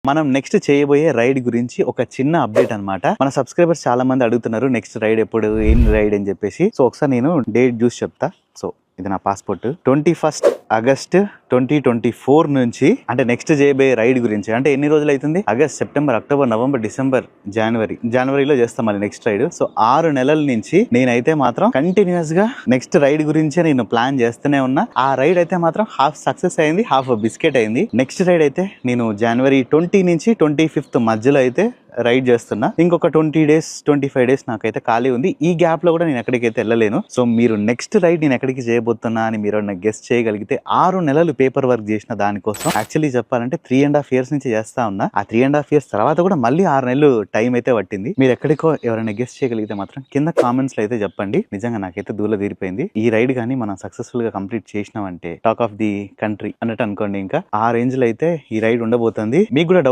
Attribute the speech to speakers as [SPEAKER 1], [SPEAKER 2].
[SPEAKER 1] మనం నెక్స్ట్ చేయబోయే రైడ్ గురించి ఒక చిన్న అప్డేట్ అన్నమాట. మన సబ్స్క్రైబర్స్ చాలా మంది అడుగుతున్నారు నెక్స్ట్ రైడ్ ఎప్పుడు, ఏం రైడ్ అని చెప్పేసి. సో ఒకసారి నేను డేట్ చూసి చెప్తా. సో ఇది నా పాస్పోర్ట్. 21 ఆగస్ట్ 2024 నుంచి, అంటే నెక్స్ట్ చేయబోయే రైడ్ గురించి. అంటే ఎన్ని రోజులు అవుతుంది? August, September, October, November, December, జనవరిలో చేస్తాం మళ్ళీ నెక్స్ట్ రైడ్. సో 6 నెలల నుంచి నేనైతే మాత్రం కంటిన్యూస్ గా నెక్స్ట్ రైడ్ గురించే నేను ప్లాన్ చేస్తూనే ఉన్నా. ఆ రైడ్ అయితే మాత్రం హాఫ్ సక్సెస్ అయింది, హాఫ్ బిస్కెట్ అయింది. నెక్స్ట్ రైడ్ అయితే నేను జనవరి 20 నుంచి 25 మధ్యలో అయితే రైడ్ చేస్తున్నా. ఇంకొక 20 డేస్ 25 డేస్ నాకైతే ఖాళీ ఉంది. ఈ గ్యాప్ లో కూడా నేను ఎక్కడికైతే వెళ్ళలేను. సో మీరు నెక్స్ట్ రైడ్ నేను ఎక్కడికి చేయబోతున్నా అని మీరు గెస్ట్ చేయగలిగితే, 6 నెలలు పేపర్ వర్క్ చేసిన దానికోసం యాక్చువల్లీ చెప్పాలంటే 3.5 years నుంచి చేస్తా ఉన్నా. ఆ 3.5 years తర్వాత కూడా మళ్ళీ 6 నెలలు టైం అయితే పట్టింది. మీరు ఎక్కడికో ఎవరైనా గెస్ట్ చేయగలిగితే మాత్రం కింద కామెంట్స్ లో అయితే చెప్పండి. నిజంగా నాకైతే దూల తీరిపోయింది. ఈ రైడ్ కానీ మనం సక్సెస్ఫుల్ గా కంప్లీట్ చేసినామంటే టాక్ ఆఫ్ ది కంట్రీ అన్నట్టు అనుకోండి. ఇంకా ఆ రేంజ్ లో అయితే ఈ రైడ్ ఉండబోతుంది. మీకు కూడా